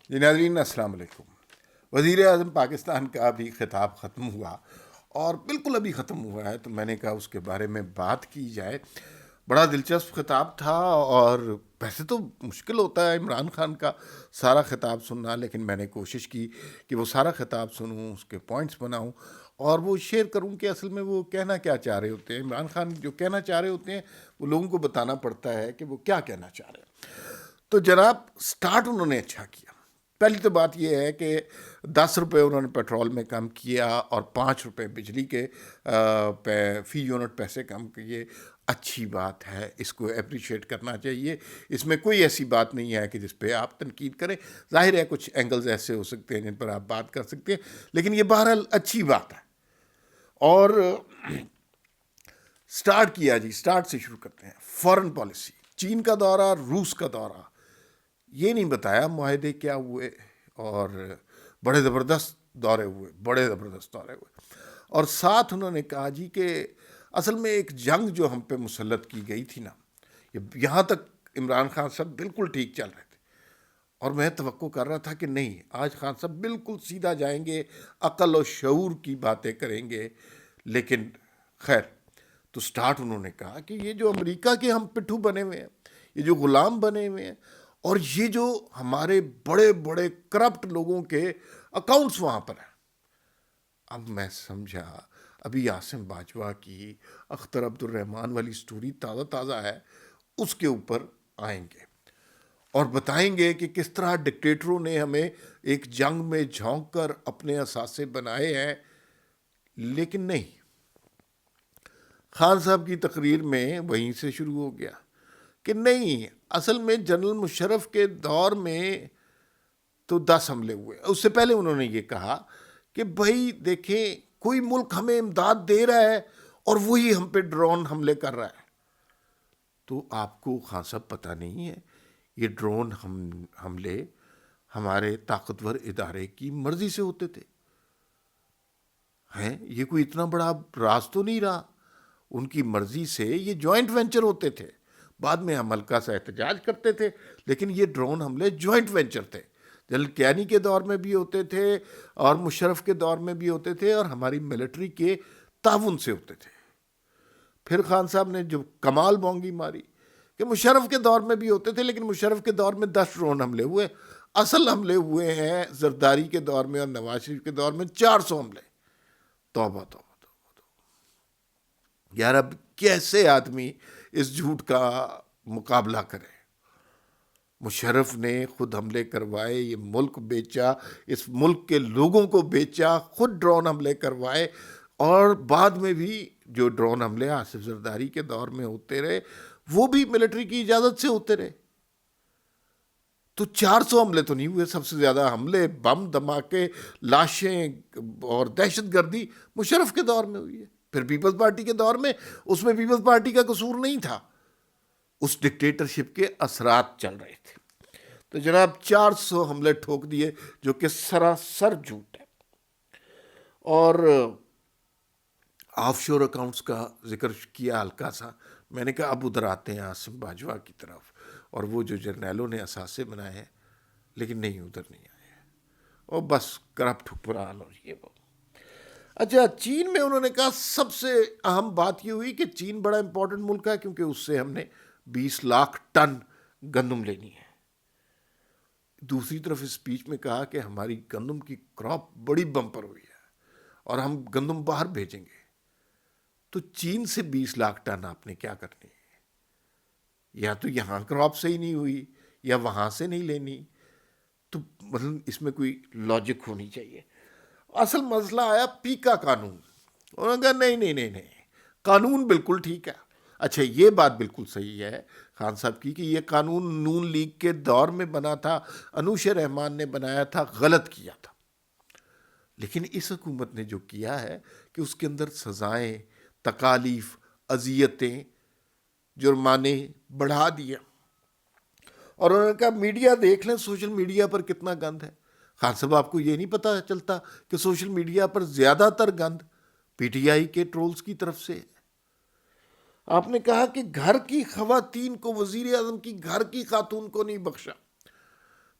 جی ناظرین السلام علیکم. وزیر اعظم پاکستان کا بھی خطاب ختم ہوا اور بالکل ابھی ختم ہوا ہے، تو میں نے کہا اس کے بارے میں بات کی جائے. بڑا دلچسپ خطاب تھا، اور ویسے تو مشکل ہوتا ہے عمران خان کا سارا خطاب سننا، لیکن میں نے کوشش کی کہ وہ سارا خطاب سنوں، اس کے پوائنٹس بناؤں اور وہ شیئر کروں کہ اصل میں وہ کہنا کیا چاہ رہے ہوتے ہیں. عمران خان جو کہنا چاہ رہے ہوتے ہیں وہ لوگوں کو بتانا پڑتا ہے کہ وہ کیا کہنا چاہ رہے ہیں. تو جناب سٹارٹ انہوں نے اچھا کیا. پہلی تو بات یہ ہے کہ 10 روپے انہوں نے پیٹرول میں کم کیا اور 5 روپے بجلی کے فی یونٹ پیسے کم کیے. اچھی بات ہے، اس کو اپریشیٹ کرنا چاہیے. اس میں کوئی ایسی بات نہیں ہے کہ جس پہ آپ تنقید کریں. ظاہر ہے کچھ اینگلز ایسے ہو سکتے ہیں جن پر آپ بات کر سکتے ہیں، لیکن یہ بہرحال اچھی بات ہے. اور سٹارٹ کیا جی، سٹارٹ سے شروع کرتے ہیں. فورن پالیسی، چین کا دورہ، روس کا دورہ. یہ نہیں بتایا معاہدے کیا ہوئے، اور بڑے زبردست دورے ہوئے، بڑے زبردست دورے ہوئے. اور ساتھ انہوں نے کہا جی کہ اصل میں ایک جنگ جو ہم پہ مسلط کی گئی تھی نا، یہاں تک عمران خان صاحب بالکل ٹھیک چل رہے تھے، اور میں توقع کر رہا تھا کہ نہیں، آج خان صاحب بالکل سیدھا جائیں گے، عقل و شعور کی باتیں کریں گے. لیکن خیر، تو سٹارٹ انہوں نے کہا کہ یہ جو امریکہ کے ہم پٹھو بنے ہوئے ہیں، یہ جو غلام بنے ہوئے ہیں، اور یہ جو ہمارے بڑے بڑے کرپٹ لوگوں کے اکاؤنٹس وہاں پر ہیں. اب میں سمجھا، ابھی عاصم باجوہ کی اختر عبد الرحمان والی سٹوری تازہ تازہ ہے، اس کے اوپر آئیں گے اور بتائیں گے کہ کس طرح ڈکٹیٹروں نے ہمیں ایک جنگ میں جھونک کر اپنے اثاثے بنائے ہیں. لیکن نہیں، خان صاحب کی تقریر میں وہیں سے شروع ہو گیا کہ نہیں، اصل میں جنرل مشرف کے دور میں تو 10 حملے ہوئے. اس سے پہلے انہوں نے یہ کہا کہ بھائی دیکھیں، کوئی ملک ہمیں امداد دے رہا ہے اور وہی ہم پہ ڈرون حملے کر رہا ہے. تو آپ کو خان صاحب پتہ نہیں ہے، یہ ڈرون حملے ہمارے طاقتور ادارے کی مرضی سے ہوتے تھے ہیں. یہ کوئی اتنا بڑا راز تو نہیں رہا. ان کی مرضی سے یہ جوائنٹ وینچر ہوتے تھے. بعد میں ہم ہلکا سا احتجاج کرتے تھے، لیکن یہ ڈرون حملے جوائنٹ وینچر تھے. جنرل کیانی کے دور میں بھی ہوتے تھے، اور مشرف کے دور میں بھی ہوتے تھے، اور ہماری ملٹری کے تعاون سے ہوتے تھے. پھر خان صاحب نے جو کمال بونگی ماری کہ مشرف کے دور میں بھی ہوتے تھے، لیکن مشرف کے دور میں 10 ڈرون حملے ہوئے. اصل حملے ہوئے ہیں زرداری کے دور میں اور نواز شریف کے دور میں 400 حملے. توبہ توبہ. یار اب کیسے آدمی اس جھوٹ کا مقابلہ کرے؟ مشرف نے خود حملے کروائے، یہ ملک بیچا، اس ملک کے لوگوں کو بیچا، خود ڈرون حملے کروائے، اور بعد میں بھی جو ڈرون حملے آصف زرداری کے دور میں ہوتے رہے وہ بھی ملٹری کی اجازت سے ہوتے رہے. تو 400 حملے تو نہیں ہوئے. سب سے زیادہ حملے، بم دھماکے، لاشیں اور دہشت گردی مشرف کے دور میں ہوئی ہے. پھر پیپلز پارٹی کے دور میں، اس میں پیپلز پارٹی کا قصور نہیں تھا، اس ڈکٹیٹرشپ کے اثرات چل رہے تھے. تو جناب 400 حملے ٹھوک دیے، جو کہ سراسر جھوٹ ہے. اور آف شور اکاؤنٹس کا ذکر کیا ہلکا سا. میں نے کہا اب ادھر آتے ہیں عاصم باجوہ کی طرف، اور وہ جو جرنیلوں نے اثاثے بنائے ہیں. لیکن نہیں، ادھر نہیں آئے ہیں، اور بس کرپٹ حکمران اور یہ وہ. اچھا، چین میں انہوں نے کہا سب سے اہم بات یہ ہوئی کہ چین بڑا امپورٹنٹ ملک ہے، کیونکہ اس سے ہم نے 20 لاکھ ٹن گندم لینی ہے. دوسری طرف اسپیچ میں کہا کہ ہماری گندم کی کراپ بڑی بمپر ہوئی ہے اور ہم گندم باہر بھیجیں گے. تو چین سے 20 لاکھ ٹن آپ نے کیا کرنی ہے؟ یا تو یہاں کراپ سے ہی نہیں ہوئی، یا وہاں سے نہیں لینی. تو مطلب اس میں کوئی لاجک ہونی چاہیے. اصل مسئلہ آیا پیکا قانون. انہوں نے کہا نہیں نہیں نہیں نہیں، قانون بالکل ٹھیک ہے. اچھا، یہ بات بالکل صحیح ہے خان صاحب کی کہ یہ قانون نون لیگ کے دور میں بنا تھا، انوش رحمان نے بنایا تھا، غلط کیا تھا. لیکن اس حکومت نے جو کیا ہے کہ اس کے اندر سزائیں، تکالیف، اذیتیں، جرمانے بڑھا دیا. اور انہوں نے کہا میڈیا دیکھ لیں، سوشل میڈیا پر کتنا گند ہے. خان صاحب آپ کو یہ نہیں پتا چلتا کہ سوشل میڈیا پر زیادہ تر گند پی ٹی آئی کے ٹرولز کی طرف سے. آپ نے کہا کہ گھر کی خواتین کو، وزیر اعظم کی گھر کی خاتون کو نہیں بخشا.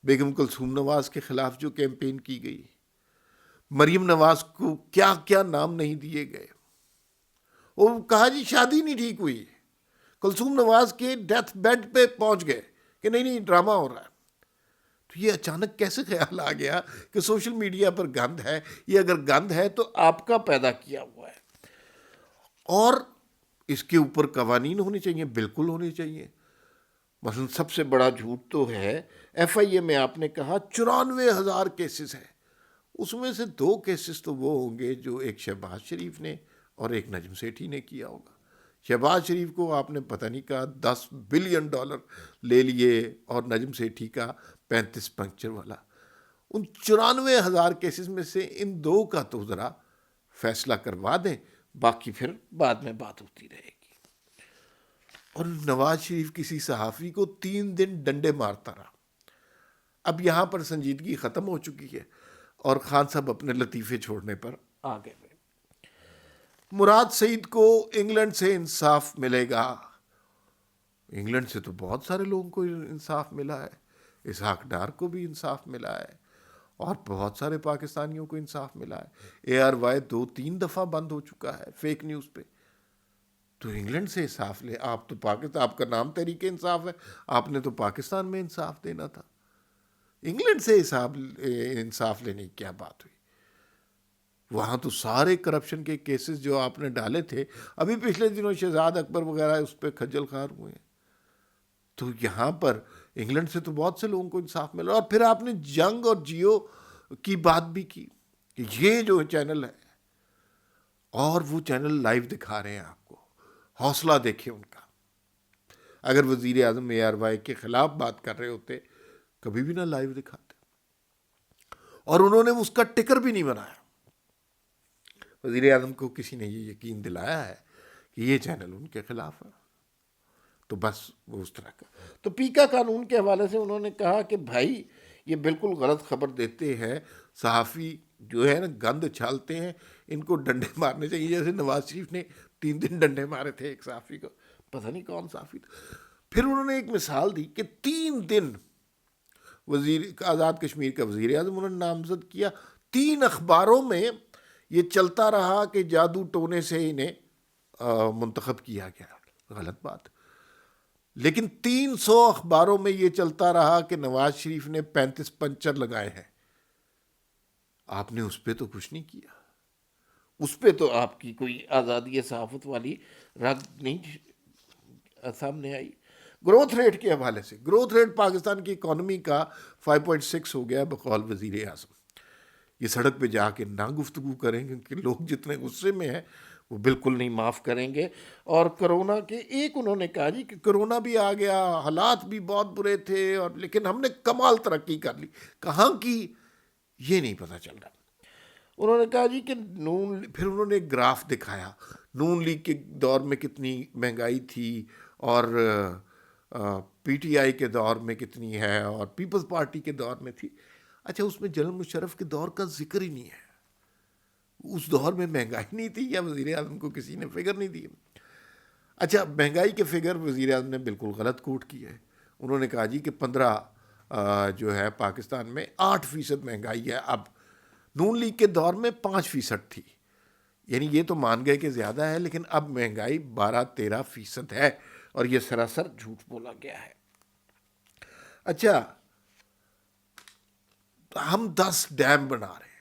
بیگم کلثوم نواز کے خلاف جو کیمپین کی گئی، مریم نواز کو کیا کیا نام نہیں دیے گئے، وہ کہا جی شادی نہیں ٹھیک ہوئی، کلثوم نواز کے ڈیتھ بیڈ پہ پہنچ گئے کہ نہیں ڈرامہ ہو رہا ہے. تو یہ اچانک کیسے خیال آ گیا کہ سوشل میڈیا پر گند ہے؟ یہ اگر گند ہے تو آپ کا پیدا کیا ہوا ہے، اور اس کے اوپر قوانین ہونے چاہیے، بالکل ہونے چاہیے. مثلا سب سے بڑا جھوٹ تو ہے ایف آئی اے میں آپ نے کہا 94,000 کیسز ہیں، اس میں سے 2 کیسز تو وہ ہوں گے جو ایک شہباز شریف نے اور ایک نجم سیٹھی نے کیا ہوگا. شہباز شریف کو آپ نے پتہ نہیں کہا $10 بلین لے لیے، اور نجم سیٹھی کا 35 پنکچر والا. ان 94,000 کیسز میں سے ان 2 کا تو ذرا فیصلہ کروا دیں، باقی پھر بعد میں بات ہوتی رہے گی. اور نواز شریف کسی صحافی کو 3 دن ڈنڈے مارتا رہا. اب یہاں پر سنجیدگی ختم ہو چکی ہے اور خان صاحب اپنے لطیفے چھوڑنے پر آ گئے. مراد سعید کو انگلینڈ سے انصاف ملے گا. انگلینڈ سے تو بہت سارے لوگوں کو انصاف ملا ہے، اسحاق ڈار کو بھی انصاف ملا ہے، اور بہت سارے پاکستانیوں کو انصاف ملا ہے. ARY 2-3 دفعہ بند ہو چکا ہے فیک نیوز پہ. تو انگلینڈ سے انصاف لے، آپ تو پاکستان، آپ کا نام تحریک انصاف ہے، آپ نے تو پاکستان میں انصاف دینا تھا. انگلینڈ سے انصاف لینے کی کیا بات ہوئی؟ وہاں تو سارے کرپشن کے کیسز جو آپ نے ڈالے تھے، ابھی پچھلے دنوں شہزاد اکبر وغیرہ اس پہ کھجل خوار ہوئے ہیں. تو یہاں پر انگلینڈ سے تو بہت سے لوگوں کو انصاف ملا. اور پھر آپ نے جنگ اور جیو کی بات بھی کی کہ یہ جو چینل ہے، اور وہ چینل لائیو دکھا رہے ہیں آپ کو، حوصلہ دیکھیں ان کا. اگر وزیر اعظم ARY کے خلاف بات کر رہے ہوتے کبھی بھی نہ لائیو دکھاتے، اور انہوں نے اس کا ٹکر بھی نہیں بنایا. وزیر اعظم کو کسی نے یہ یقین دلایا ہے کہ یہ چینل ان کے خلاف ہے، تو بس وہ اس طرح کا. تو پیکا قانون کے حوالے سے انہوں نے کہا کہ بھائی یہ بالکل غلط خبر دیتے ہیں، صحافی جو ہے نا گند چھالتے ہیں، ان کو ڈنڈے مارنے چاہیے. جیسے نواز شریف نے 3 دن ڈنڈے مارے تھے ایک صحافی کو، پتہ نہیں کون صحافی تھا. پھر انہوں نے ایک مثال دی کہ 3 دن وزیر آزاد کشمیر کا وزیر اعظم انہوں نے نامزد کیا، 3 اخباروں میں یہ چلتا رہا کہ جادو ٹونے سے انہیں منتخب کیا گیا. غلط بات. لیکن 300 اخباروں میں یہ چلتا رہا کہ نواز شریف نے 35 پنچر لگائے ہیں. آپ نے اس پہ تو کچھ نہیں کیا، اس پہ تو آپ کی کوئی آزادی صحافت والی رگ نہیں سامنے آئی. گروتھ ریٹ کے حوالے سے، گروتھ ریٹ پاکستان کی اکانومی کا 5.6 ہو گیا بقول وزیر اعظم. یہ سڑک پہ جا کے نہ گفتگو کریں گے کہ لوگ جتنے غصے میں ہیں وہ بالکل نہیں معاف کریں گے. اور کرونا کے ایک انہوں نے کہا جی کہ کرونا بھی آ گیا، حالات بھی بہت برے تھے، اور لیکن ہم نے کمال ترقی کر لی. کہاں کی یہ نہیں پتہ چل رہا. انہوں نے کہا جی کہ پھر انہوں نے ایک گراف دکھایا، نون لیگ کے دور میں کتنی مہنگائی تھی، اور PTI کے دور میں کتنی ہے، اور پیپلز پارٹی کے دور میں تھی. اچھا اس میں جنرل مشرف کے دور کا ذکر ہی نہیں ہے. اس دور میں مہنگائی نہیں تھی، یا وزیر اعظم کو کسی نے فگر نہیں دی؟ اچھا مہنگائی کے فگر وزیر اعظم نے بالکل غلط کوٹ کیا ہے. انہوں نے کہا جی کہ 15 جو ہے پاکستان میں 8% مہنگائی ہے. اب نون لیگ کے دور میں 5% تھی، یعنی یہ تو مان گئے کہ زیادہ ہے، لیکن اب مہنگائی 12-13% ہے، اور یہ سراسر جھوٹ بولا گیا ہے. اچھا ہم 10 ڈیم بنا رہے ہیں.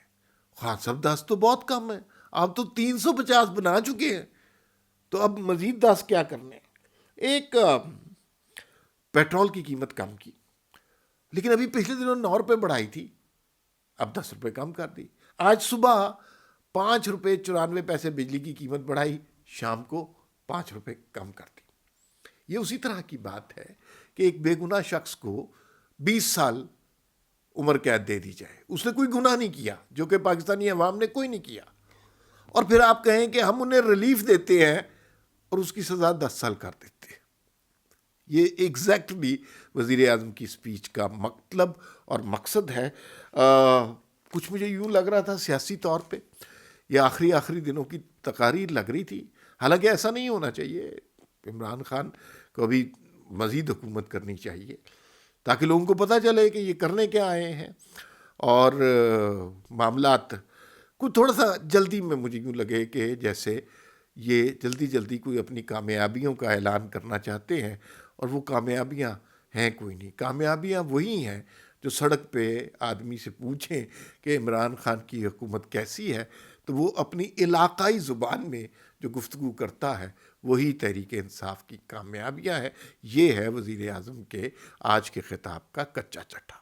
خان صاحب 10 تو بہت کم ہے، آپ تو 350 بنا چکے ہیں، تو اب مزید 10 کیا کرنے. ایک پیٹرول کی قیمت کم کی، لیکن ابھی پچھلے دنوں 9 روپے بڑھائی تھی، اب 10 روپے کم کر دی. آج صبح 5 روپے 94 پیسے بجلی کی قیمت بڑھائی، شام کو 5 روپے کم کر دی. یہ اسی طرح کی بات ہے کہ ایک بے گناہ شخص کو 20 سال عمر قید دے دی جائے، اس نے کوئی گناہ نہیں کیا، جو کہ پاکستانی عوام نے کوئی نہیں کیا، اور پھر آپ کہیں کہ ہم انہیں ریلیف دیتے ہیں اور اس کی سزا 10 سال کر دیتے ہیں. یہ ایگزیکٹلی وزیر اعظم کی سپیچ کا مطلب اور مقصد ہے. کچھ مجھے یوں لگ رہا تھا سیاسی طور پہ، یہ آخری دنوں کی تقاریر لگ رہی تھی، حالانکہ ایسا نہیں ہونا چاہیے. عمران خان کو ابھی مزید حکومت کرنی چاہیے تاکہ لوگوں کو پتہ چلے کہ یہ کرنے کیا آئے ہیں. اور معاملات کو تھوڑا سا جلدی میں مجھے یوں لگے کہ جیسے یہ جلدی جلدی کوئی اپنی کامیابیوں کا اعلان کرنا چاہتے ہیں، اور وہ کامیابیاں ہیں کوئی نہیں. کامیابیاں وہی ہیں جو سڑک پہ آدمی سے پوچھیں کہ عمران خان کی حکومت کیسی ہے، تو وہ اپنی علاقائی زبان میں جو گفتگو کرتا ہے وہی تحریک انصاف کی کامیابیاں ہیں. یہ ہے وزیر اعظم کے آج کے خطاب کا کچا چٹا.